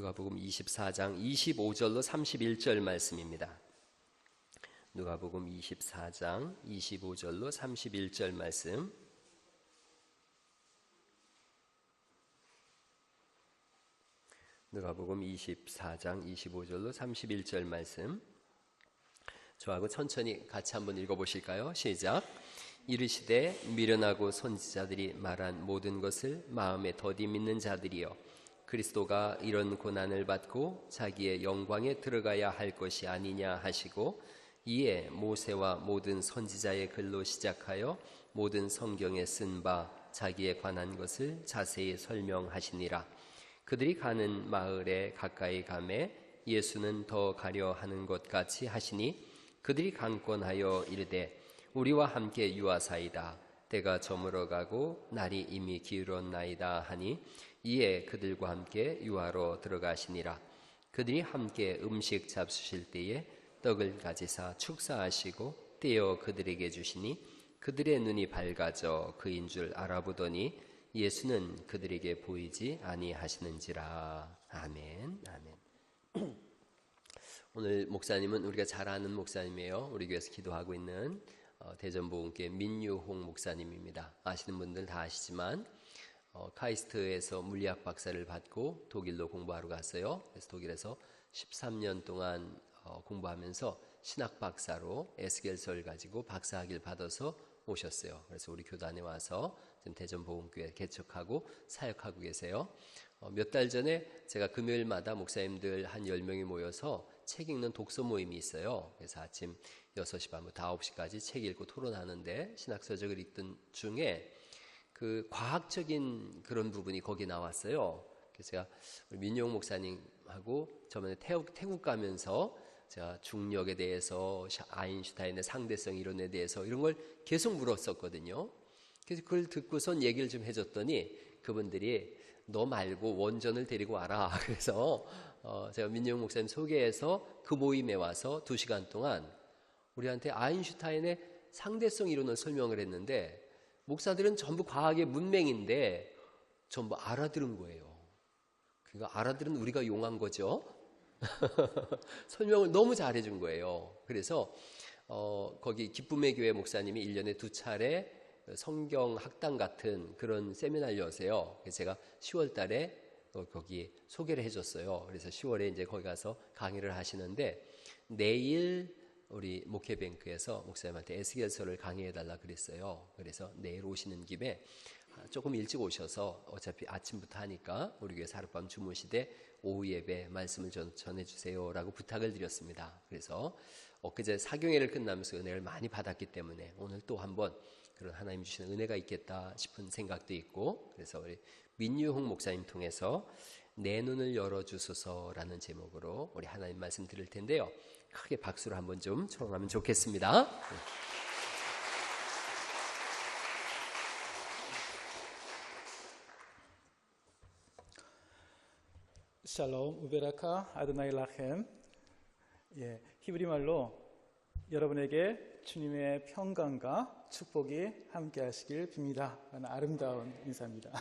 누가복음 24장 25절로 31절 말씀입니다. 누가복음 24장 25절로 31절 말씀. 누가복음 24장 25절로 31절 말씀. 저하고 천천히 같이 한번 읽어보실까요? 시작. 이르시되 미련하고 선지자들이 말한 모든 것을 마음에 더디 믿는 자들이여, 그리스도가 이런 고난을 받고 자기의 영광에 들어가야 할 것이 아니냐 하시고, 이에 모세와 모든 선지자의 글로 시작하여 모든 성경에 쓴 바 자기에 관한 것을 자세히 설명하시니라. 그들이 가는 마을에 가까이 가매 예수는 더 가려 하는 것 같이 하시니, 그들이 강권하여 이르되 우리와 함께 유하사이다. 때가 저물어 가고 날이 이미 기울었나이다 하니, 이에 그들과 함께 유하로 들어가시니라. 그들이 함께 음식 잡수실 때에 떡을 가지사 축사하시고 떼어 그들에게 주시니, 그들의 눈이 밝아져 그인 줄 알아보더니 예수는 그들에게 보이지 아니하시는지라. 아멘. 아멘. 오늘 목사님은 우리가 잘 아는 목사님이에요. 우리 교회에서 기도하고 있는 대전보훈교회 민유홍 목사님입니다. 아시는 분들 다 아시지만 카이스트에서 물리학 박사를 받고 독일로 공부하러 갔어요. 그래서 독일에서 13년 동안 공부하면서 신학 박사로 에스겔서를 가지고 박사학위를 받아서 오셨어요. 그래서 우리 교단에 와서 지금 대전보훈교회 개척하고 사역하고 계세요. 몇 달 전에 제가 금요일마다 목사님들 한 10명이 모여서 책 읽는 독서 모임이 있어요. 그래서 아침 6시 반부터 9시까지 책 읽고 토론하는데, 신학서적을 읽던 중에 그 과학적인 그런 부분이 거기 나왔어요. 그래서 제가 우리 민용 목사님하고 저번에 태국 가면서 제가 중력에 대해서, 아인슈타인의 상대성 이론에 대해서 이런 걸 계속 물었었거든요. 그래서 그걸 듣고선 얘기를 좀 해줬더니 그분들이 너 말고 원전을 데리고 와라. 그래서 제가 민용 목사님 소개해서 그 모임에 와서 2시간 동안 우리한테 아인슈타인의 상대성 이론을 설명을 했는데, 목사들은 전부 과학의 문맹인데 전부 알아들은 거예요. 그러니까 알아들은 우리가 용한 거죠. 설명을 너무 잘해준 거예요. 그래서 거기 기쁨의 교회 목사님이 1년에 2차례 성경 학당 같은 그런 세미나를 여세요. 그래서 제가 10월 달에 거기 소개를 해줬어요. 그래서 10월에 이제 거기 가서 강의를 하시는데, 내일 우리 목회뱅크에서 목사님한테 에스겔서를 강의해달라 그랬어요. 그래서 내일 오시는 김에 조금 일찍 오셔서, 어차피 아침부터 하니까 우리 교회에서 하룻밤 주무시되 오후 예배 말씀을 전해주세요 라고 부탁을 드렸습니다. 그래서 엊그제 사경회를 끝나면서 은혜를 많이 받았기 때문에 오늘 또 한번 그런 하나님 주시는 은혜가 있겠다 싶은 생각도 있고, 그래서 우리 민유홍 목사님 통해서 내 눈을 열어주소서라는 제목으로 우리 하나님 말씀 드릴 텐데요. 크게 박수로 한번 좀 청하면 좋겠습니다. 샬롬 우베라카 아드나이 라켐. 히브리 말로 여러분에게 주님의 평강과 축복이 함께 하시길 빕니다 라는 아름다운 인사입니다.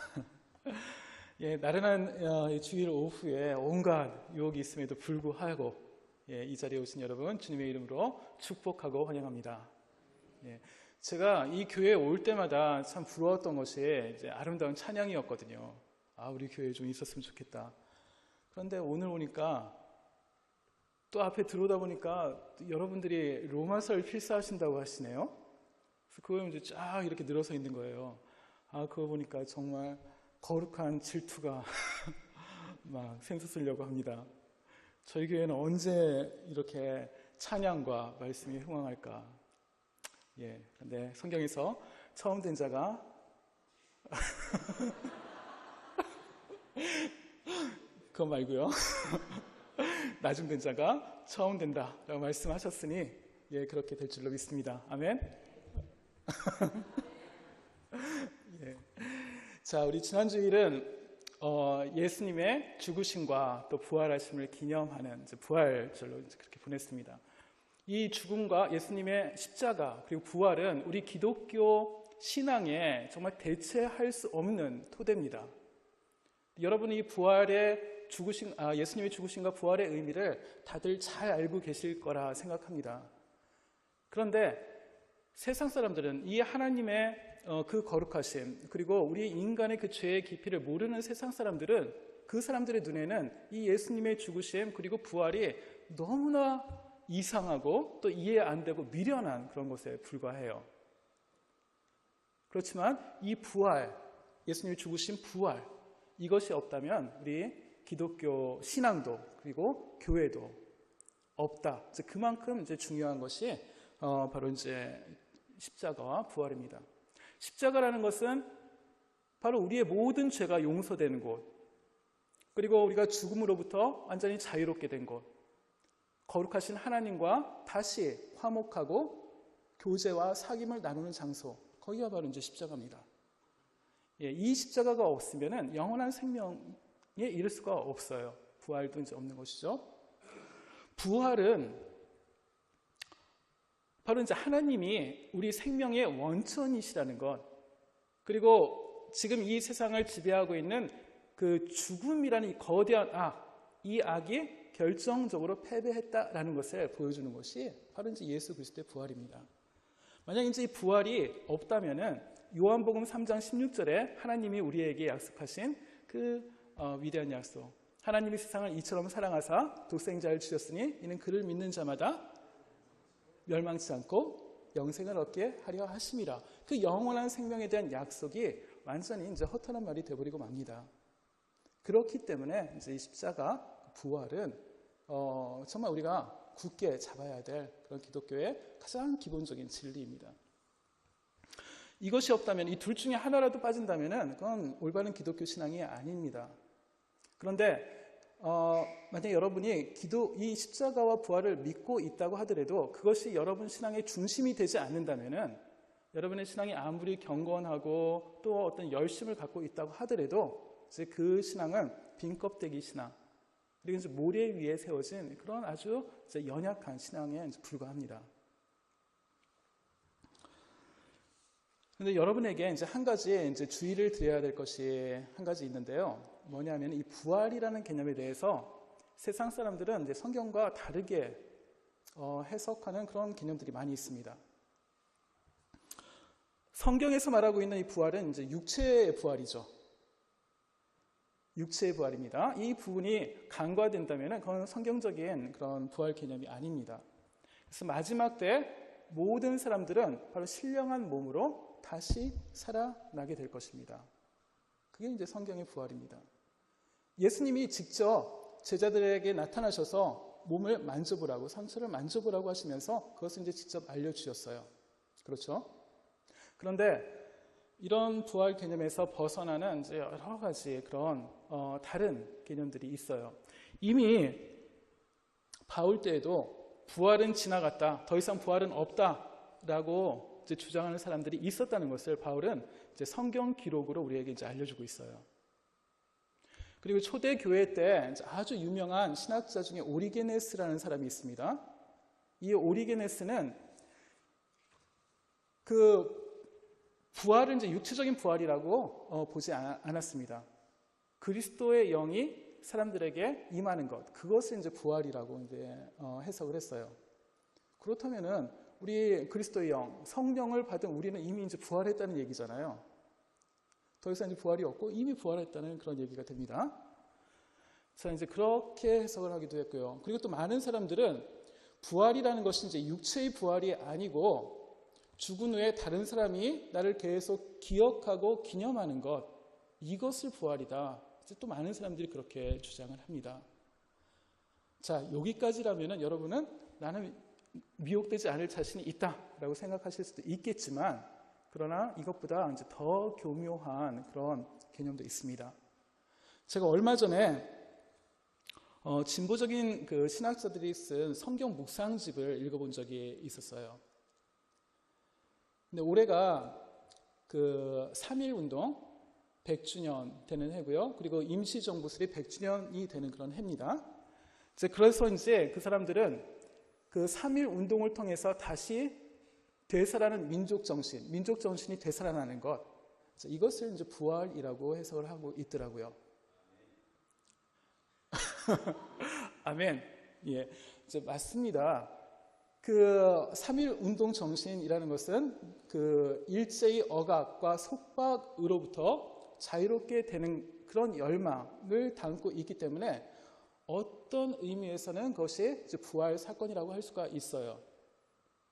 나른한 주일 오후에 온갖 유혹이 있음에도 불구하고 이 자리에 오신 여러분 주님의 이름으로 축복하고 환영합니다. 제가 이 교회에 올 때마다 참 부러웠던 것이 이제 아름다운 찬양이었거든요. 우리 교회에 좀 있었으면 좋겠다. 그런데 오늘 오니까 또 앞에 들어오다 보니까 여러분들이 로마서를 필사하신다고 하시네요. 그래서 그거 이제 쫙 이렇게 늘어서 있는 거예요. 그거 보니까 정말 거룩한 질투가 막 샘솟으려고 합니다. 저희 교회는 언제 이렇게 찬양과 말씀이 흥황할까? 근데 성경에서 처음 된 자가 그건 말고요. 나중 된 자가 처음 된다 라고 말씀하셨으니 그렇게 될 줄로 믿습니다. 아멘. 자, 우리 지난 주일은 예수님의 죽으심과 또 부활하심을 기념하는 부활절로 그렇게 보냈습니다. 이 죽음과 예수님의 십자가 그리고 부활은 우리 기독교 신앙에 정말 대체할 수 없는 토대입니다. 여러분이 이 부활의 예수님의 죽으심과 부활의 의미를 다들 잘 알고 계실 거라 생각합니다. 그런데 세상 사람들은 이 하나님의 그 거룩하심, 그리고 우리 인간의 그 죄의 깊이를 모르는 세상 사람들은, 그 사람들의 눈에는 이 예수님의 죽으심 그리고 부활이 너무나 이상하고 또 이해 안 되고 미련한 그런 것에 불과해요. 그렇지만 이 부활, 예수님의 죽으심 부활, 이것이 없다면 우리 기독교 신앙도 그리고 교회도 없다. 그만큼 이제 중요한 것이 바로 이제 십자가와 부활입니다. 십자가라는 것은 바로 우리의 모든 죄가 용서되는 곳, 그리고 우리가 죽음으로부터 완전히 자유롭게 된 곳, 거룩하신 하나님과 다시 화목하고 교제와 사귐을 나누는 장소, 거기가 바로 이제 십자가입니다. 이 십자가가 없으면은 영원한 생명에 이를 수가 없어요. 부활도 이제 없는 것이죠. 부활은 바로 이제 하나님이 우리 생명의 원천이시라는 것, 그리고 지금 이 세상을 지배하고 있는 그 죽음이라는 이 거대한 이 악이 결정적으로 패배했다라는 것을 보여주는 것이 바로 이제 예수 그리스도의 부활입니다. 만약 이제 이 부활이 없다면은 요한복음 3장 16절에 하나님이 우리에게 약속하신 그 위대한 약속, 하나님이 세상을 이처럼 사랑하사 독생자를 주셨으니 이는 그를 믿는 자마다 멸망치 않고 영생을 얻게 하려 하심이라. 그 영원한 생명에 대한 약속이 완전히 이제 허탄한 말이 되어버리고 맙니다. 그렇기 때문에 이제 이 십자가 부활은 정말 우리가 굳게 잡아야 될 그런 기독교의 가장 기본적인 진리입니다. 이것이 없다면, 이 둘 중에 하나라도 빠진다면 그건 올바른 기독교 신앙이 아닙니다. 그런데 만약 여러분이 이 십자가와 부활을 믿고 있다고 하더라도 그것이 여러분 신앙의 중심이 되지 않는다면, 여러분의 신앙이 아무리 경건하고 또 어떤 열심을 갖고 있다고 하더라도 이제 그 신앙은 빈 껍데기 신앙, 그리고 이제 모래 위에 세워진 그런 아주 이제 연약한 신앙에 이제 불과합니다. 그런데 여러분에게 이제 한 가지 이제 주의를 드려야 될 것이 한 가지 있는데요. 뭐냐면 이 부활이라는 개념에 대해서 세상 사람들은 이제 성경과 다르게 해석하는 그런 개념들이 많이 있습니다. 성경에서 말하고 있는 이 부활은 이제 육체의 부활이죠. 육체의 부활입니다. 이 부분이 간과된다면 그건 성경적인 그런 부활 개념이 아닙니다. 그래서 마지막 때 모든 사람들은 바로 신령한 몸으로 다시 살아나게 될 것입니다. 그게 이제 성경의 부활입니다. 예수님이 직접 제자들에게 나타나셔서 몸을 만져보라고, 상처를 만져보라고 하시면서 그것을 이제 직접 알려주셨어요. 그렇죠? 그런데 이런 부활 개념에서 벗어나는 이제 여러 가지 그런 다른 개념들이 있어요. 이미 바울 때에도 부활은 지나갔다, 더 이상 부활은 없다라고 이제 주장하는 사람들이 있었다는 것을 바울은 이제 성경 기록으로 우리에게 이제 알려주고 있어요. 그리고 초대 교회 때 아주 유명한 신학자 중에 오리게네스라는 사람이 있습니다. 이 오리게네스는 그 부활은 이제 육체적인 부활이라고 보지 않았습니다. 그리스도의 영이 사람들에게 임하는 것, 그것을 이제 부활이라고 이제 해석을 했어요. 그렇다면은 우리 그리스도의 영, 성령을 받은 우리는 이미 이제 부활했다는 얘기잖아요. 더 이상 이제 부활이 없고 이미 부활했다는 그런 얘기가 됩니다. 자, 이제 그렇게 해석을 하기도 했고요. 그리고 또 많은 사람들은 부활이라는 것이 이제 육체의 부활이 아니고 죽은 후에 다른 사람이 나를 계속 기억하고 기념하는 것, 이것을 부활이다. 이제 또 많은 사람들이 그렇게 주장을 합니다. 자, 여기까지라면은 여러분은 나는 미혹되지 않을 자신이 있다라고 생각하실 수도 있겠지만, 그러나 이것보다 이제 더 교묘한 그런 개념도 있습니다. 제가 얼마 전에 진보적인 그 신학자들이 쓴 성경 묵상집을 읽어본 적이 있었어요. 근데 올해가 그 3.1 운동 100주년 되는 해고요. 그리고 임시정부 수립 100주년이 되는 그런 해입니다. 그래서 이제 그 사람들은 그 3.1 운동을 통해서 다시 되살아나는 민족 정신이 되살아나는 것, 이것을 이제 부활이라고 해석을 하고 있더라고요. 아멘. 예, 이제 맞습니다. 그 3일 운동 정신이라는 것은 그 일제의 억압과 속박으로부터 자유롭게 되는 그런 열망을 담고 있기 때문에 어떤 의미에서는 그것이 이제 부활 사건이라고 할 수가 있어요.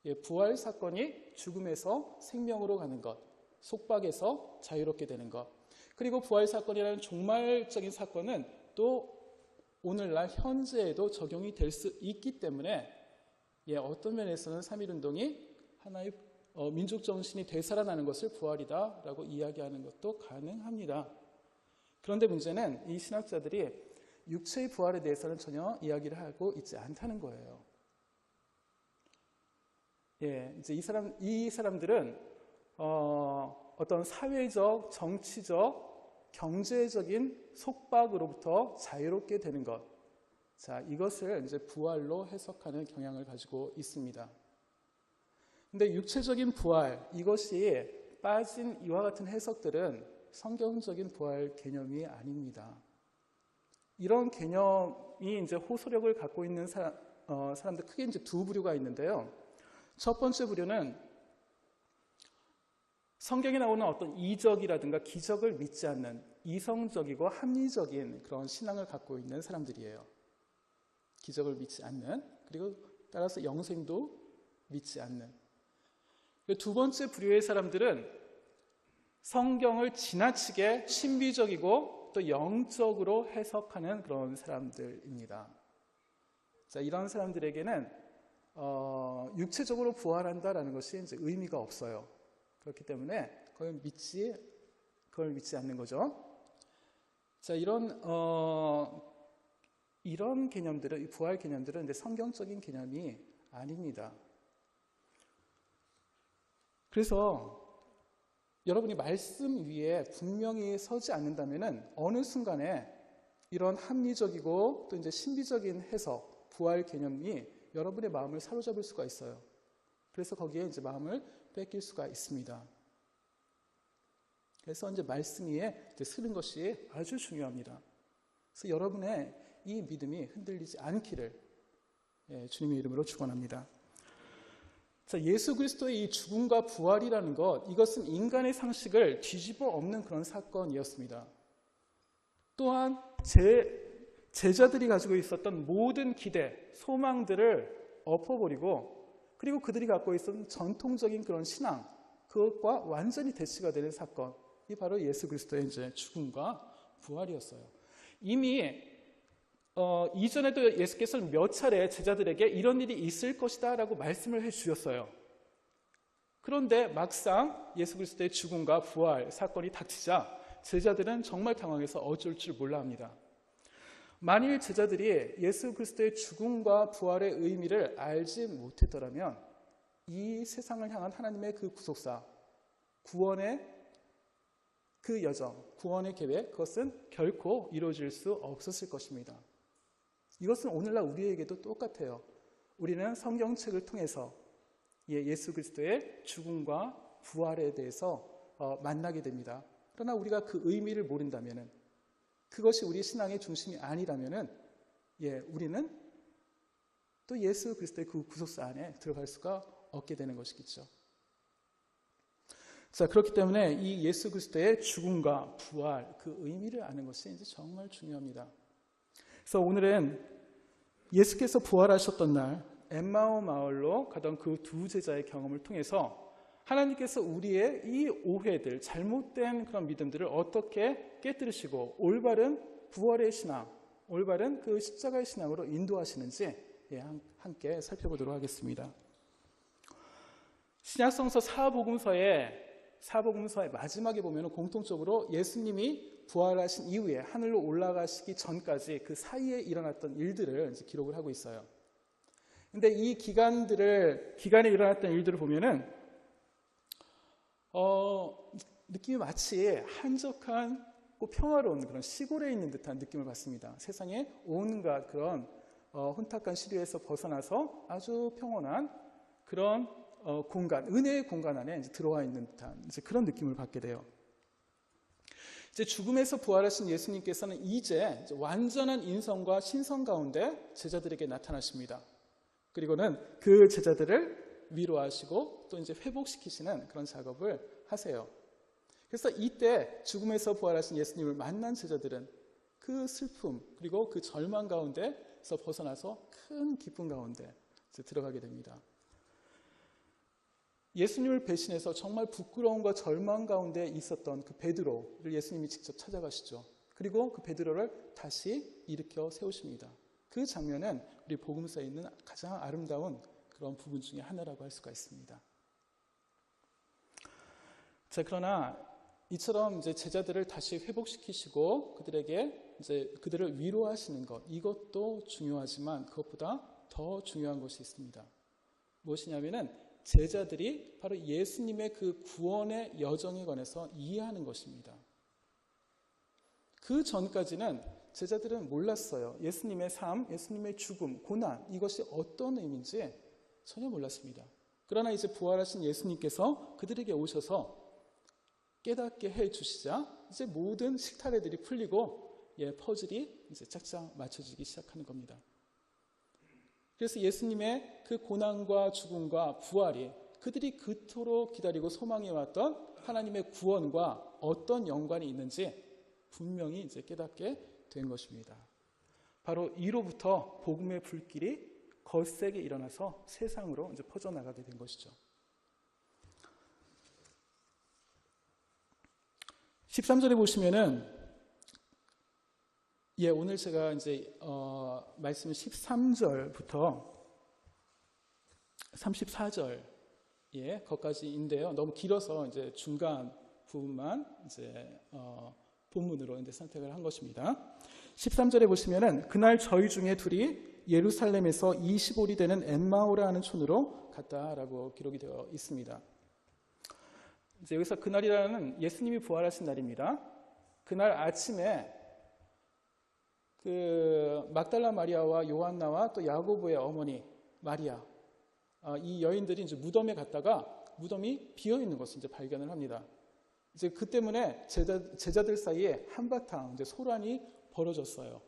예, 부활 사건이 죽음에서 생명으로 가는 것, 속박에서 자유롭게 되는 것. 그리고 부활 사건이라는 종말적인 사건은 또 오늘날 현재에도 적용이 될 수 있기 때문에 예, 어떤 면에서는 3.1운동이 하나의 민족 정신이 되살아나는 것을 부활이다라고 이야기하는 것도 가능합니다. 그런데 문제는 이 신학자들이 육체의 부활에 대해서는 전혀 이야기를 하고 있지 않다는 거예요. 예, 이제 이 사람들은 어떤 사회적, 정치적, 경제적인 속박으로부터 자유롭게 되는 것. 자, 이것을 이제 부활로 해석하는 경향을 가지고 있습니다. 근데 육체적인 부활, 이것이 빠진 이와 같은 해석들은 성경적인 부활 개념이 아닙니다. 이런 개념이 이제 호소력을 갖고 있는 사람들 크게 이제 두 부류가 있는데요. 첫 번째 부류는 성경에 나오는 어떤 이적이라든가 기적을 믿지 않는 이성적이고 합리적인 그런 신앙을 갖고 있는 사람들이에요. 기적을 믿지 않는, 그리고 따라서 영생도 믿지 않는. 두 번째 부류의 사람들은 성경을 지나치게 신비적이고 또 영적으로 해석하는 그런 사람들입니다. 자, 이런 사람들에게는 육체적으로 부활한다라는 것이 이제 의미가 없어요. 그렇기 때문에 그걸 믿지 않는 거죠. 자, 이런 개념들은, 이 부활 개념들은 근데 성경적인 개념이 아닙니다. 그래서 여러분이 말씀 위에 분명히 서지 않는다면은 어느 순간에 이런 합리적이고 또 이제 신비적인 해석, 부활 개념이 여러분의 마음을 사로잡을 수가 있어요. 그래서 거기에 이제 마음을 뺏길 수가 있습니다. 그래서 이제 말씀 위에 서는 것이 아주 중요합니다. 그래서 여러분의 이 믿음이 흔들리지 않기를 주님의 이름으로 축원합니다. 자, 예수 그리스도의 이 죽음과 부활이라는 것, 이것은 인간의 상식을 뒤집어 엎는 그런 사건이었습니다. 또한 제자들이 가지고 있었던 모든 기대, 소망들을 엎어버리고, 그리고 그들이 갖고 있었던 전통적인 그런 신앙, 그것과 완전히 대치가 되는 사건, 이 바로 예수 그리스도의 이제 죽음과 부활이었어요. 이미 이전에도 예수께서는 몇 차례 제자들에게 이런 일이 있을 것이다 라고 말씀을 해주셨어요. 그런데 막상 예수 그리스도의 죽음과 부활 사건이 닥치자 제자들은 정말 당황해서 어쩔 줄 몰라 합니다. 만일 제자들이 예수 그리스도의 죽음과 부활의 의미를 알지 못했더라면 이 세상을 향한 하나님의 그 구속사, 구원의 그 여정, 구원의 계획, 그것은 결코 이루어질 수 없었을 것입니다. 이것은 오늘날 우리에게도 똑같아요. 우리는 성경책을 통해서 예수 그리스도의 죽음과 부활에 대해서 만나게 됩니다. 그러나 우리가 그 의미를 모른다면은, 그것이 우리 신앙의 중심이 아니라면은, 우리는 또 예수 그리스도의 그 구속사 안에 들어갈 수가 없게 되는 것이겠죠. 자, 그렇기 때문에 이 예수 그리스도의 죽음과 부활, 그 의미를 아는 것이 이제 정말 중요합니다. 그래서 오늘은 예수께서 부활하셨던 날 엠마오 마을로 가던 그 두 제자의 경험을 통해서 하나님께서 우리의 이 오해들, 잘못된 그런 믿음들을 어떻게 깨뜨리시고 올바른 부활의 신앙, 올바른 그 십자가의 신앙으로 인도하시는지 함께 살펴보도록 하겠습니다. 신약성서 사복음서의 마지막에 보면 공통적으로 예수님이 부활하신 이후에 하늘로 올라가시기 전까지 그 사이에 일어났던 일들을 이제 기록을 하고 있어요. 근데 이 기간에 일어났던 일들을 보면은 느낌이 마치 한적한 평화로운 그런 시골에 있는 듯한 느낌을 받습니다. 세상에 온갖 그런 혼탁한 시류에서 벗어나서 아주 평온한 그런 공간, 은혜의 공간 안에 이제 들어와 있는 듯한 이제 그런 느낌을 받게 돼요. 이제 죽음에서 부활하신 예수님께서는 이제 완전한 인성과 신성 가운데 제자들에게 나타나십니다. 그리고는 그 제자들을 위로하시고 또 이제 회복시키시는 그런 작업을 하세요. 그래서 이때 죽음에서 부활하신 예수님을 만난 제자들은 그 슬픔 그리고 그 절망 가운데서 벗어나서 큰 기쁨 가운데 들어가게 됩니다. 예수님을 배신해서 정말 부끄러움과 절망 가운데 있었던 그 베드로를 예수님이 직접 찾아가시죠. 그리고 그 베드로를 다시 일으켜 세우십니다. 그 장면은 우리 복음서에 있는 가장 아름다운 그런 부분 중에 하나라고 할 수가 있습니다. 자, 그러나 이처럼 이제 제자들을 다시 회복시키시고 그들에게 이제 그들을 위로하시는 것, 이것도 중요하지만 그것보다 더 중요한 것이 있습니다. 무엇이냐면은 제자들이 바로 예수님의 그 구원의 여정에 관해서 이해하는 것입니다. 그 전까지는 제자들은 몰랐어요. 예수님의 삶, 예수님의 죽음, 고난, 이것이 어떤 의미인지 전혀 몰랐습니다. 그러나 이제 부활하신 예수님께서 그들에게 오셔서 깨닫게 해 주시자 이제 모든 식탈애들이 풀리고 퍼즐이 이제 짝짝 맞춰지기 시작하는 겁니다. 그래서 예수님의 그 고난과 죽음과 부활이 그들이 그토록 기다리고 소망해왔던 하나님의 구원과 어떤 연관이 있는지 분명히 이제 깨닫게 된 것입니다. 바로 이로부터 복음의 불길이 거세게 일어나서 세상으로 이제 퍼져나가게 된 것이죠. 13절에 보시면은 오늘 제가 이제 말씀 13절부터 34절 거기까지인데요. 너무 길어서 이제 중간 부분만 이제 본문으로 이제 선택을 한 것입니다. 13절에 보시면은 그날 저희 중에 둘이 예루살렘에서 20올이 되는 엠마오라 하는 촌으로 갔다라고 기록이 되어 있습니다. 이제 여기서 그날이라는 예수님이 부활하신 날입니다. 그날 아침에 그 막달라 마리아와 요한나와 또 야고보의 어머니 마리아, 이 여인들이 이제 무덤에 갔다가 무덤이 비어 있는 것을 이제 발견을 합니다. 이제 그 때문에 제자들 사이에 한바탕 이제 소란이 벌어졌어요.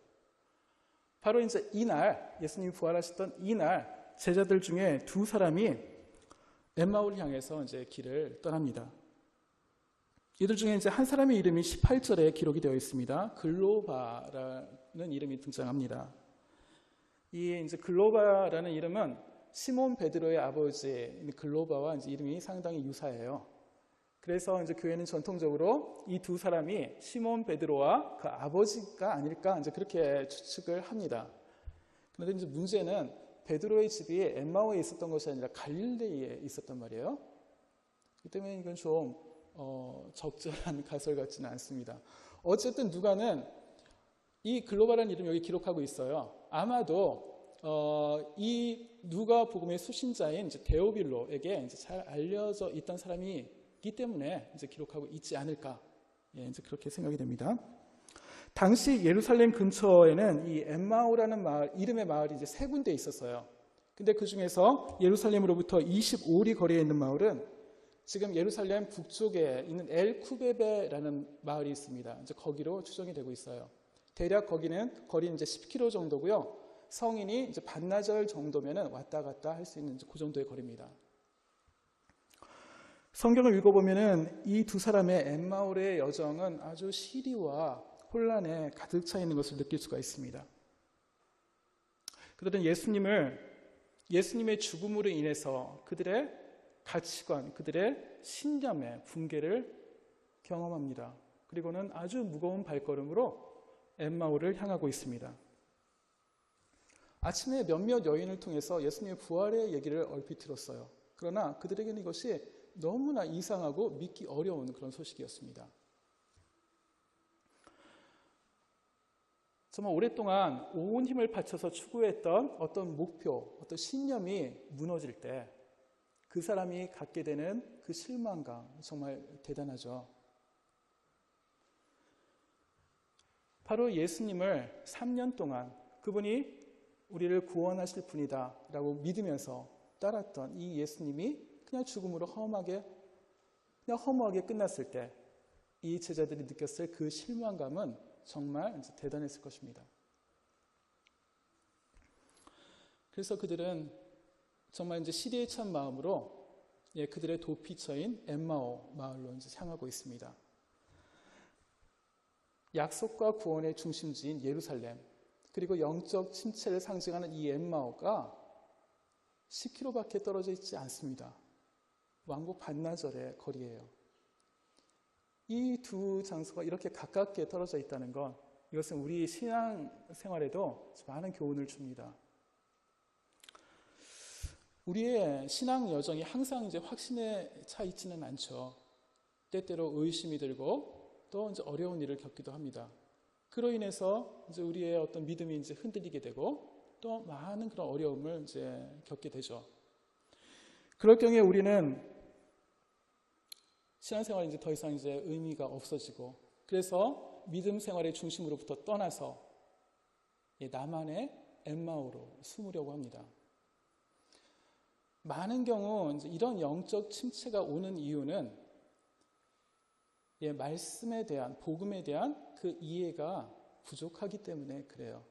바로 이제 이날 예수님이 부활하셨던 이날 제자들 중에 두 사람이 엠마오를 향해서 이제 길을 떠납니다. 이들 중에 이제 한 사람의 이름이 18절에 기록이 되어 있습니다. 글로바라는 이름이 등장합니다. 이 이제 글로바라는 이름은 시몬 베드로의 아버지 글로바와 이제 이름이 상당히 유사해요. 그래서 이제 교회는 전통적으로 이 두 사람이 시몬 베드로와 그 아버지가 아닐까 이제 그렇게 추측을 합니다. 그런데 이제 문제는 베드로의 집이 엠마오에 있었던 것이 아니라 갈릴리에 있었단 말이에요. 그렇기 때문에 이건 좀 적절한 가설 같지는 않습니다. 어쨌든 누가는 이 글로바라는 이름 여기 기록하고 있어요. 아마도 이 누가 복음의 수신자인 이제 데오빌로에게 이제 잘 알려져 있던 사람이기 때문에 이제 기록하고 있지 않을까, 이제 그렇게 생각이 됩니다. 당시 예루살렘 근처에는 이 엠마오라는 마을, 이름의 마을이 이제 세 군데 있었어요. 근데 그 중에서 예루살렘으로부터 25리 거리에 있는 마을은 지금 예루살렘 북쪽에 있는 엘쿠베베라는 마을이 있습니다. 이제 거기로 추정이 되고 있어요. 대략 거리는 이제 10km 정도고요. 성인이 이제 반나절 정도면은 왔다 갔다 할 수 있는 그 정도의 거리입니다. 성경을 읽어보면은 이 두 사람의 엠마오의 여정은 아주 시리와 혼란에 가득 차 있는 것을 느낄 수가 있습니다. 그들은 예수님의 죽음으로 인해서 그들의 가치관, 그들의 신념의 붕괴를 경험합니다. 그리고는 아주 무거운 발걸음으로 엠마오를 향하고 있습니다. 아침에 몇몇 여인을 통해서 예수님의 부활의 얘기를 얼핏 들었어요. 그러나 그들에게는 이것이 너무나 이상하고 믿기 어려운 그런 소식이었습니다. 정말 오랫동안 온 힘을 바쳐서 추구했던 어떤 목표, 어떤 신념이 무너질 때 그 사람이 갖게 되는 그 실망감 정말 대단하죠. 바로 예수님을 3년 동안 그분이 우리를 구원하실 분이다 라고 믿으면서 따랐던 이 예수님이 그냥 죽음으로 허무하게 끝났을 때 이 제자들이 느꼈을 그 실망감은 정말 이제 대단했을 것입니다. 그래서 그들은 정말 이제 시대에 찬 마음으로 그들의 도피처인 엠마오 마을로 이제 향하고 있습니다. 약속과 구원의 중심지인 예루살렘, 그리고 영적 침체를 상징하는 이 엠마오가 10km밖에 떨어져 있지 않습니다. 왕복 반나절의 거리예요. 이 두 장소가 이렇게 가깝게 떨어져 있다는 것, 이것은 우리 신앙 생활에도 많은 교훈을 줍니다. 우리의 신앙 여정이 항상 이제 확신에 차 있지는 않죠. 때때로 의심이 들고 또 이제 어려운 일을 겪기도 합니다. 그로 인해서 이제 우리의 어떤 믿음이 이제 흔들리게 되고 또 많은 그런 어려움을 이제 겪게 되죠. 그럴 경우에 우리는 신앙생활이 이제 더 이상 이제 의미가 없어지고, 그래서 믿음 생활의 중심으로부터 떠나서 나만의 엠마오로 숨으려고 합니다. 많은 경우 이제 이런 영적 침체가 오는 이유는 말씀에 대한, 복음에 대한 그 이해가 부족하기 때문에 그래요.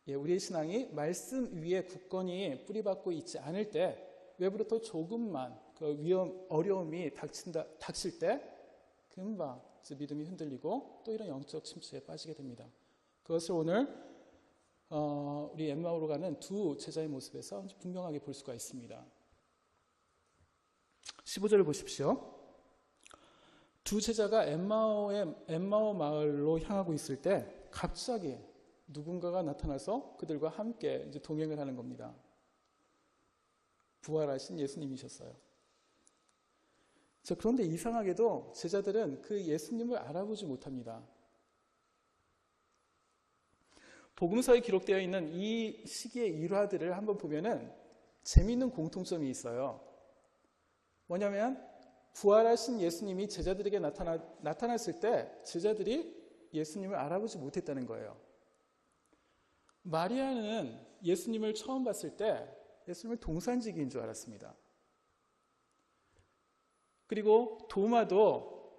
우리의 신앙이 말씀 위에 굳건히 뿌리박고 있지 않을 때, 외부로부터 조금만 그 어려움이 닥칠 때 금방 믿음이 흔들리고 또 이런 영적 침체에 빠지게 됩니다. 그것을 오늘 우리 엠마오로 가는 두 제자의 모습에서 분명하게 볼 수가 있습니다. 15절을 보십시오. 두 제자가 엠마오 마을로 향하고 있을 때 갑자기 누군가가 나타나서 그들과 함께 이제 동행을 하는 겁니다. 부활하신 예수님이셨어요. 그런데 이상하게도 제자들은 그 예수님을 알아보지 못합니다. 복음서에 기록되어 있는 이 시기의 일화들을 한번 보면은 재미있는 공통점이 있어요. 뭐냐면 부활하신 예수님이 제자들에게 나타났을 때 제자들이 예수님을 알아보지 못했다는 거예요. 마리아는 예수님을 처음 봤을 때 예수님을 동산지기인 줄 알았습니다. 그리고 도마도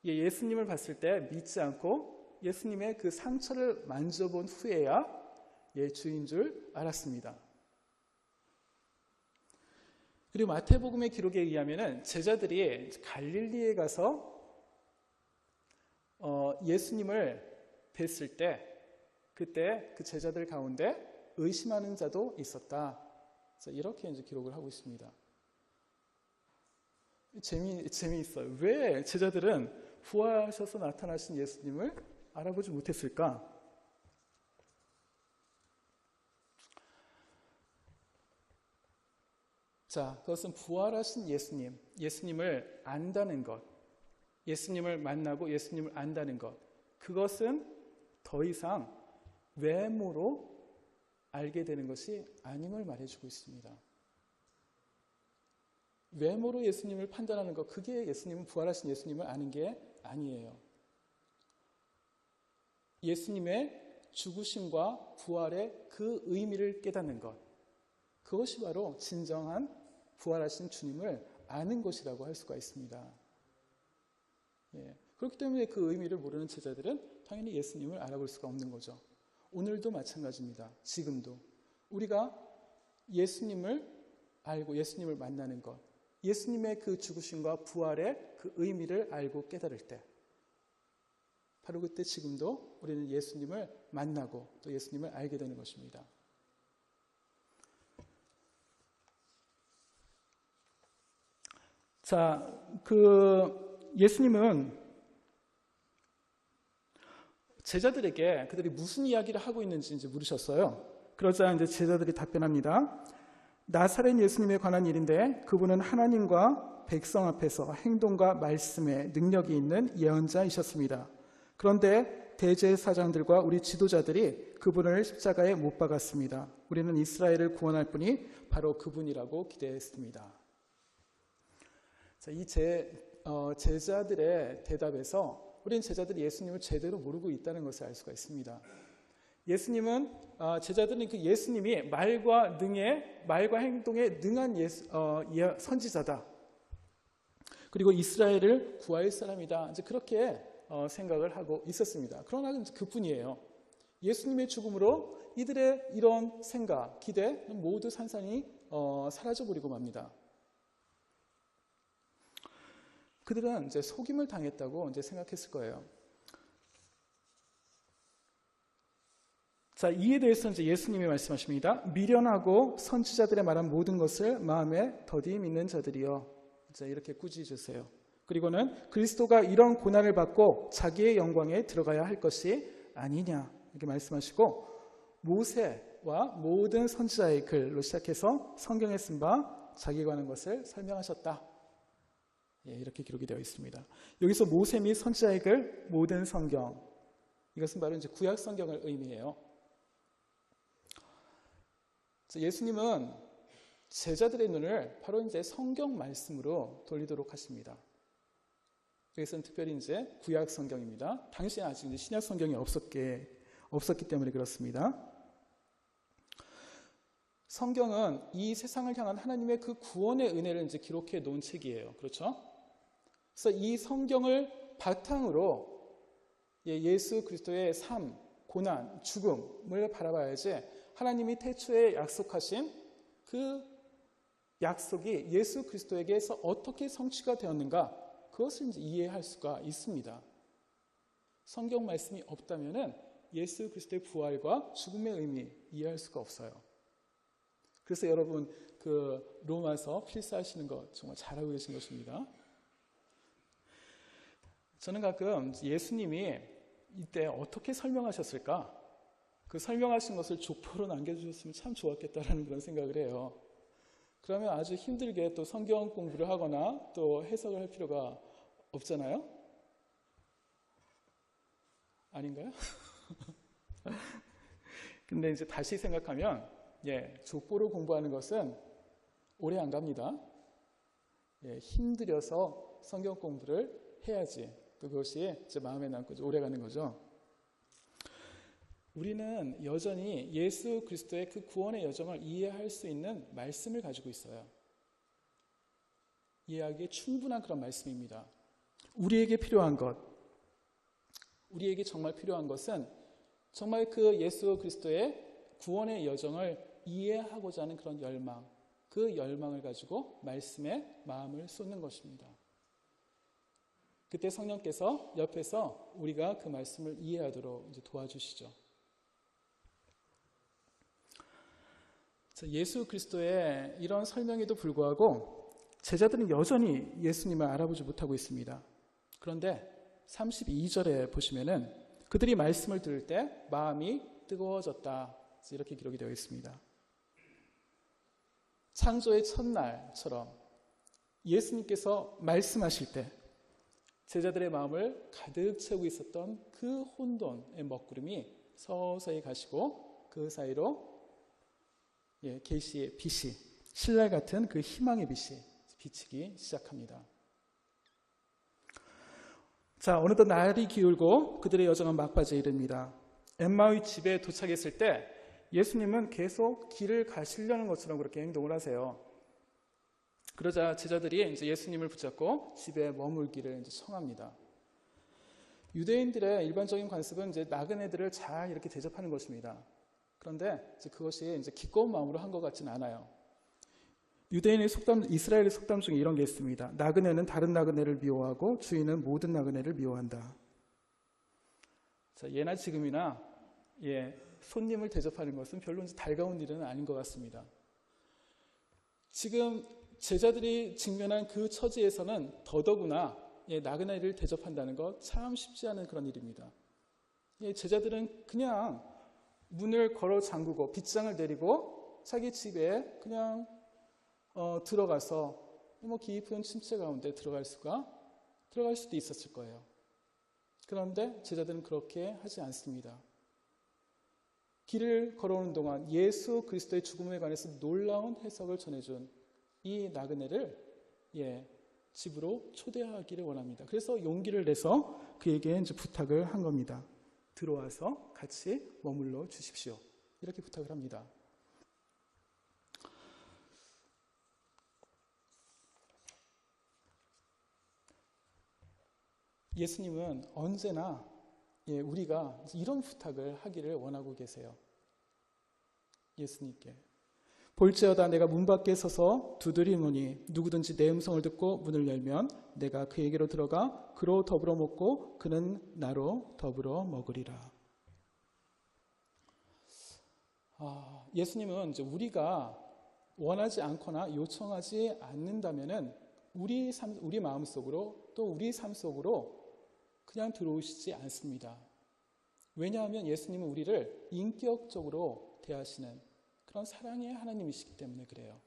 예수님을 봤을 때 믿지 않고 예수님의 그 상처를 만져본 후에야 주인 줄 알았습니다. 그리고 마태복음의 기록에 의하면 제자들이 갈릴리에 가서 예수님을 뵀을 때 그때 그 제자들 가운데 의심하는 자도 있었다. 이렇게 이제 기록을 하고 있습니다. 재미있어요. 왜 제자들은 부활하셔서 나타나신 예수님을 알아보지 못했을까? 그것은 부활하신 예수님을 안다는 것, 예수님을 만나고 예수님을 안다는 것, 그것은 더 이상 외모로 알게 되는 것이 아님을 말해주고 있습니다. 외모로 예수님을 판단하는 것, 그게 예수님은 부활하신 예수님을 아는 게 아니에요. 예수님의 죽으심과 부활의 그 의미를 깨닫는 것, 그것이 바로 진정한 부활하신 주님을 아는 것이라고 할 수가 있습니다. 그렇기 때문에 그 의미를 모르는 제자들은 당연히 예수님을 알아볼 수가 없는 거죠. 오늘도 마찬가지입니다. 지금도 우리가 예수님을 알고 예수님을 만나는 것, 예수님의 그 죽으심과 부활의 그 의미를 알고 깨달을 때, 바로 그때 지금도 우리는 예수님을 만나고 또 예수님을 알게 되는 것입니다. 예수님은 제자들에게 그들이 무슨 이야기를 하고 있는지 이제 물으셨어요. 그러자 이제 제자들이 답변합니다. 나사렛 예수님에 관한 일인데 그분은 하나님과 백성 앞에서 행동과 말씀에 능력이 있는 예언자이셨습니다. 그런데 대제사장들과 우리 지도자들이 그분을 십자가에 못 박았습니다. 우리는 이스라엘을 구원할 분이 바로 그분이라고 기대했습니다. 이 제자들의 대답에서 우리는 제자들이 예수님을 제대로 모르고 있다는 것을 알 수가 있습니다. 제자들은 그 예수님이 말과 행동에 능한 선지자다. 그리고 이스라엘을 구할 사람이다. 이제 그렇게 생각을 하고 있었습니다. 그러나 그뿐이에요. 예수님의 죽음으로 이들의 이런 생각, 기대 모두 산산이 사라져버리고 맙니다. 그들은 이제 속임을 당했다고 이제 생각했을 거예요. 자, 이에 대해서 이제 예수님이 말씀하십니다. 미련하고 선지자들의 말한 모든 것을 마음에 더디 믿는 자들이여. 이제 이렇게 꾸짖으세요. 그리고는 그리스도가 이런 고난을 받고 자기의 영광에 들어가야 할 것이 아니냐 이렇게 말씀하시고 모세와 모든 선지자의 글로 시작해서 성경에 쓴 바 자기에 관한 것을 설명하셨다. 이렇게 기록이 되어 있습니다. 여기서 모세 및 선지자의 글, 모든 성경, 이것은 바로 이제 구약 성경을 의미해요. 예수님은 제자들의 눈을 바로 이제 성경 말씀으로 돌리도록 하십니다. 여기서는 특별히 이제 구약 성경입니다. 당시에 아직 이제 신약 성경이 없었기 때문에 그렇습니다. 성경은 이 세상을 향한 하나님의 그 구원의 은혜를 이제 기록해 놓은 책이에요. 그렇죠? 그래서 이 성경을 바탕으로 예수 그리스도의 삶, 고난, 죽음을 바라봐야지 하나님이 태초에 약속하신 그 약속이 예수 그리스도에게서 어떻게 성취가 되었는가 그것을 이제 이해할 수가 있습니다. 성경 말씀이 없다면은 예수 그리스도의 부활과 죽음의 의미 이해할 수가 없어요. 그래서 여러분 그 로마서 필사하시는 거 정말 잘하고 계신 것입니다. 저는 가끔 예수님이 이때 어떻게 설명하셨을까? 그 설명하신 것을 족보로 남겨주셨으면 참 좋았겠다라는 그런 생각을 해요. 그러면 아주 힘들게 또 성경 공부를 하거나 또 해석을 할 필요가 없잖아요? 아닌가요? 근데 이제 다시 생각하면 족보로 공부하는 것은 오래 안 갑니다. 힘들여서 성경 공부를 해야지 그것이 이제 마음에 남고 오래 가는 거죠. 우리는 여전히 예수 그리스도의 그 구원의 여정을 이해할 수 있는 말씀을 가지고 있어요. 이해하기에 충분한 그런 말씀입니다. 우리에게 필요한 것, 우리에게 정말 필요한 것은 정말 그 예수 그리스도의 구원의 여정을 이해하고자 하는 그런 열망, 그 열망을 가지고 말씀에 마음을 쏟는 것입니다. 그때 성령께서 옆에서 우리가 그 말씀을 이해하도록 이제 도와주시죠. 예수 그리스도의 이런 설명에도 불구하고 제자들은 여전히 예수님을 알아보지 못하고 있습니다. 그런데 32절에 보시면은 그들이 말씀을 들을 때 마음이 뜨거워졌다. 이렇게 기록이 되어 있습니다. 창조의 첫날처럼 예수님께서 말씀하실 때 제자들의 마음을 가득 채우고 있었던 그 혼돈의 먹구름이 서서히 가시고 그 사이로 계시의 빛이, 신랄 같은 그 희망의 빛이 비치기 시작합니다. 자, 어느덧 날이 기울고 그들의 여정은 막바지에 이릅니다. 엠마오의 집에 도착했을 때 예수님은 계속 길을 가시려는 것처럼 그렇게 행동을 하세요. 그러자 제자들이 이제 예수님을 붙잡고 집에 머물기를 이제 청합니다. 유대인들의 일반적인 관습은 이제 나그네들을 잘 이렇게 대접하는 것입니다. 그런데 이제 그것이 이제 기꺼운 마음으로 한 것 같지는 않아요. 유대인의 속담, 이스라엘의 속담 중에 이런 게 있습니다. 나그네는 다른 나그네를 미워하고 주인은 모든 나그네를 미워한다. 자, 예나 지금이나 손님을 대접하는 것은 별로 달가운 일은 아닌 것 같습니다. 지금 제자들이 직면한 그 처지에서는 더더구나 나그네를 대접한다는 것 참 쉽지 않은 그런 일입니다. 제자들은 그냥 문을 걸어 잠그고 빗장을 내리고 자기 집에 그냥 들어가서 깊은 침체 가운데 들어갈 수도 있었을 거예요. 그런데 제자들은 그렇게 하지 않습니다. 길을 걸어오는 동안 예수 그리스도의 죽음에 관해서 놀라운 해석을 전해준 이 나그네를 집으로 초대하기를 원합니다. 그래서 용기를 내서 그에게 이제 부탁을 한 겁니다. 들어와서 같이 머물러 주십시오. 이렇게 부탁을 합니다. 예수님은 언제나 우리가 이런 부탁을 하기를 원하고 계세요. 예수님께 볼지어다 내가 문 밖에 서서 두드리노니 누구든지 내 음성을 듣고 문을 열면 내가 그에게로 들어가 그로 더불어 먹고 그는 나로 더불어 먹으리라. 예수님은 이제 우리가 원하지 않거나 요청하지 않는다면은 우리 마음속으로 또 우리 삶 속으로 그냥 들어오시지 않습니다. 왜냐하면 예수님은 우리를 인격적으로 대하시는 그런 사랑의 하나님이시기 때문에 그래요.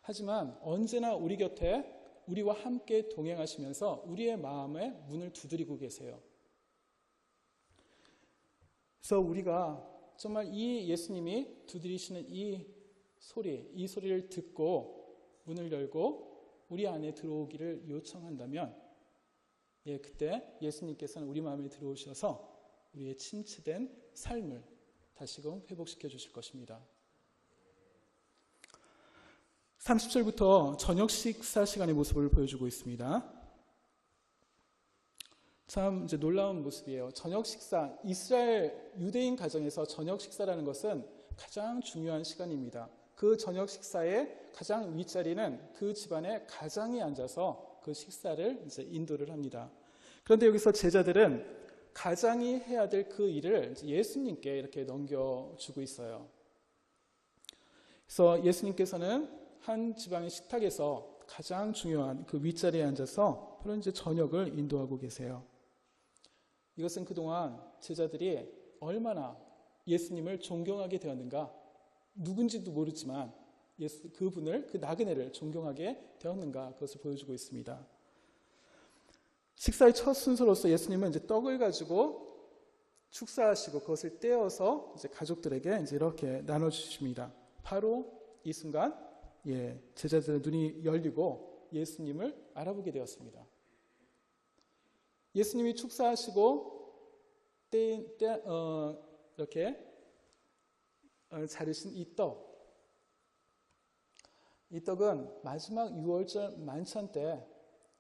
하지만 언제나 우리 곁에 우리와 함께 동행하시면서 우리의 마음에 문을 두드리고 계세요. 그래서 우리가 정말 이 예수님이 두드리시는 이 소리를 듣고 문을 열고 우리 안에 들어오기를 요청한다면 그때 예수님께서는 우리 마음에 들어오셔서 우리의 침체된 삶을 다시금 회복시켜 주실 것입니다. 30절부터 저녁 식사 시간의 모습을 보여주고 있습니다. 참 이제 놀라운 모습이에요. 저녁 식사, 이스라엘 유대인 가정에서 저녁 식사라는 것은 가장 중요한 시간입니다. 그 저녁 식사의 가장 윗자리는 그 집안의 가장이 앉아서 그 식사를 이제 인도를 합니다. 그런데 여기서 제자들은 가장이 해야 될 그 일을 예수님께 이렇게 넘겨주고 있어요. 그래서 예수님께서는 한 지방의 식탁에서 가장 중요한 그 윗자리에 앉아서 바로 이제 저녁을 인도하고 계세요. 이것은 그동안 제자들이 얼마나 예수님을 존경하게 되었는가, 누군지도 모르지만 그분을, 그 나그네를 존경하게 되었는가, 그것을 보여주고 있습니다. 식사의 첫 순서로서 예수님은 이제 떡을 가지고 축사하시고 그것을 떼어서 이제 가족들에게 이제 이렇게 나눠주십니다. 바로 이 순간, 제자들의 눈이 열리고 예수님을 알아보게 되었습니다. 예수님이 축사하시고 이렇게 자르신 이 떡은 마지막 6월절 만찬 때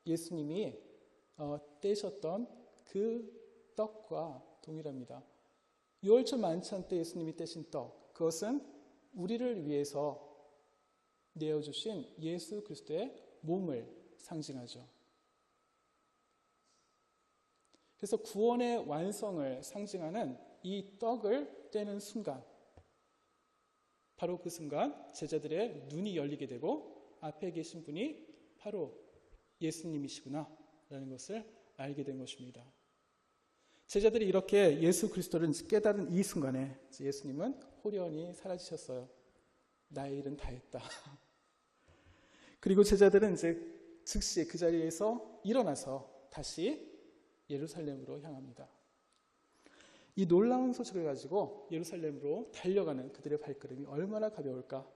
예수님이 떼셨던 그 떡과 동일합니다. 6월절 만찬 때 예수님이 떼신 떡, 그것은 우리를 위해서 내어주신 예수 그리스도의 몸을 상징하죠. 그래서 구원의 완성을 상징하는 이 떡을 떼는 순간, 바로 그 순간 제자들의 눈이 열리게 되고 앞에 계신 분이 바로 예수님이시구나 라는 것을 알게 된 것입니다. 제자들이 이렇게 예수 그리스도를 깨달은 이 순간에 예수님은 호련히 사라지셨어요. 나의 일은 다 했다. 그리고 제자들은 이제 즉시 그 자리에서 일어나서 다시 예루살렘으로 향합니다. 이 놀라운 소식을 가지고 예루살렘으로 달려가는 그들의 발걸음이 얼마나 가벼울까?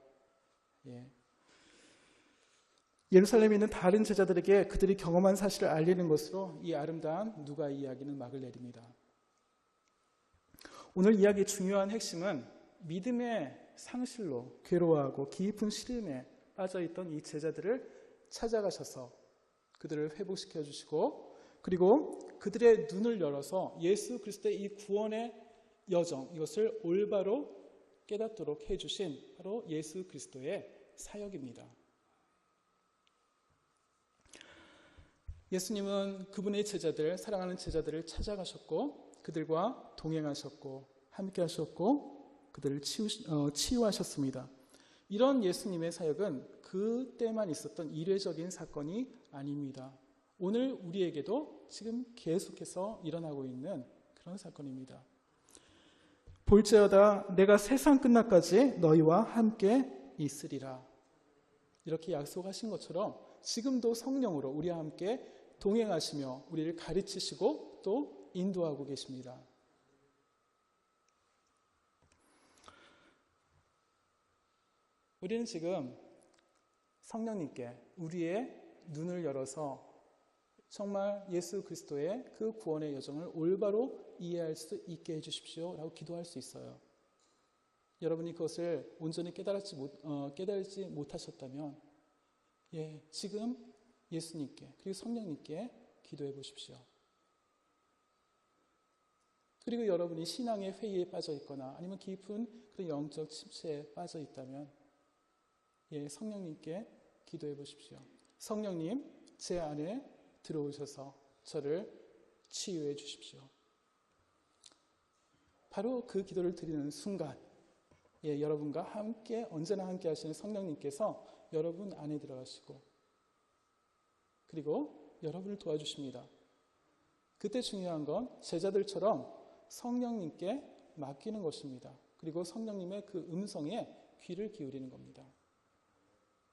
예루살렘에 있는 다른 제자들에게 그들이 경험한 사실을 알리는 것으로 이 아름다운 누가 이야기는 막을 내립니다. 오늘 이야기의 중요한 핵심은 믿음의 상실로 괴로워하고 깊은 시름에 빠져있던 이 제자들을 찾아가셔서 그들을 회복시켜 주시고, 그리고 그들의 눈을 열어서 예수 그리스도의 이 구원의 여정, 이것을 올바로 깨닫도록 해주신 바로 예수 그리스도의 사역입니다. 예수님은 그분의 제자들, 사랑하는 제자들을 찾아가셨고 그들과 동행하셨고 함께 하셨고 그들을 치유하셨습니다. 이런 예수님의 사역은 그때만 있었던 이례적인 사건이 아닙니다. 오늘 우리에게도 지금 계속해서 일어나고 있는 그런 사건입니다. 볼지어다 내가 세상 끝날까지 너희와 함께 있으리라. 이렇게 약속하신 것처럼 지금도 성령으로 우리와 함께 동행하시며 우리를 가르치시고 또 인도하고 계십니다. 우리는 지금 성령님께 우리의 눈을 열어서 정말 예수 그리스도의 그 구원의 여정을 올바로 이해할 수 있게 해주십시오 라고 기도할 수 있어요. 여러분이 그것을 온전히 깨달지 못하셨다면 지금 예수님께 그리고 성령님께 기도해 보십시오. 그리고 여러분이 신앙의 회의에 빠져 있거나 아니면 깊은 그런 영적 침체에 빠져 있다면 성령님께 기도해 보십시오. 성령님, 제 안에 들어오셔서 저를 치유해 주십시오. 바로 그 기도를 드리는 순간 여러분과 함께 언제나 함께 하시는 성령님께서 여러분 안에 들어가시고 그리고 여러분을 도와주십니다. 그때 중요한 건 제자들처럼 성령님께 맡기는 것입니다. 그리고 성령님의 그 음성에 귀를 기울이는 겁니다.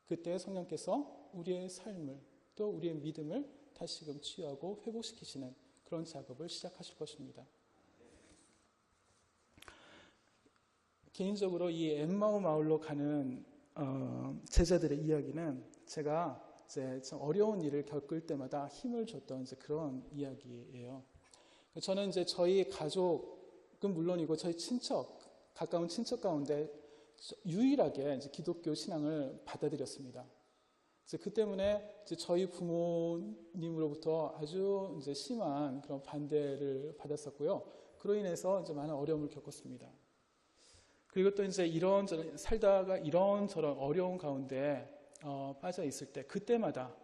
그때 성령께서 우리의 삶을 또 우리의 믿음을 다시금 치유하고 회복시키시는 그런 작업을 시작하실 것입니다. 개인적으로 이 엠마오 마을로 가는 제자들의 이야기는 제가 이제 좀 어려운 일을 겪을 때마다 힘을 줬던 이제 그런 이야기예요. 저는 이제 저희 가족은 물론이고 저희 가까운 친척 가운데 유일하게 이제 기독교 신앙을 받아들였습니다. 그 때문에 이제 저희 부모님으로부터 아주 이제 심한 그런 반대를 받았었고요. 그로 인해서 이제 많은 어려움을 겪었습니다. 그리고 또 이제 살다가 이런저런 어려운 가운데 빠져 있을 때 그때마다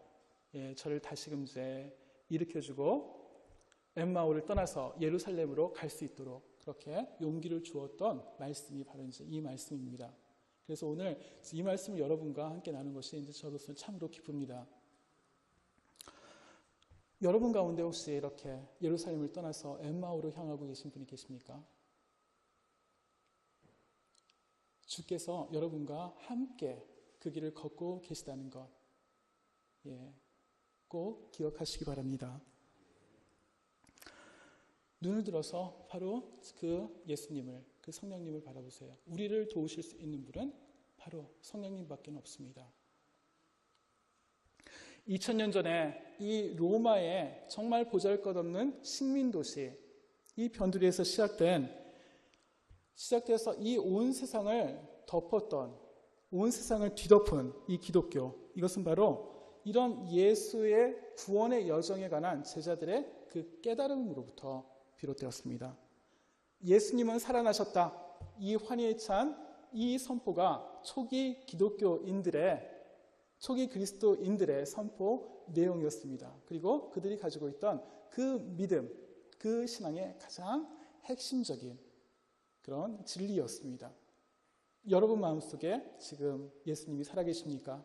저를 다시금 이제 일으켜주고 엠마오를 떠나서 예루살렘으로 갈 수 있도록 그렇게 용기를 주었던 말씀이 바로 이제 이 말씀입니다. 그래서 오늘 이 말씀을 여러분과 함께 나눈 것이 이제 저로서는 참으로 기쁩니다. 여러분 가운데 혹시 이렇게 예루살렘을 떠나서 엠마오로 향하고 계신 분이 계십니까? 주께서 여러분과 함께 그 길을 걷고 계시다는 것, 꼭 기억하시기 바랍니다. 눈을 들어서 바로 그 예수님을, 그 성령님을 바라보세요. 우리를 도우실 수 있는 분은 바로 성령님밖에 없습니다. 2000년 전에 이 로마의 정말 보잘것없는 식민도시, 이 변두리에서 시작돼서 이 온 세상을 덮었던, 온 세상을 뒤덮은 이 기독교, 이것은 바로 이런 예수의 구원의 여정에 관한 제자들의 그 깨달음으로부터 비롯되었습니다. 예수님은 살아나셨다. 이 환희에 찬 이 선포가 초기 그리스도인들의 선포 내용이었습니다. 그리고 그들이 가지고 있던 그 믿음, 그 신앙의 가장 핵심적인 그런 진리였습니다. 여러분 마음속에 지금 예수님이 살아계십니까?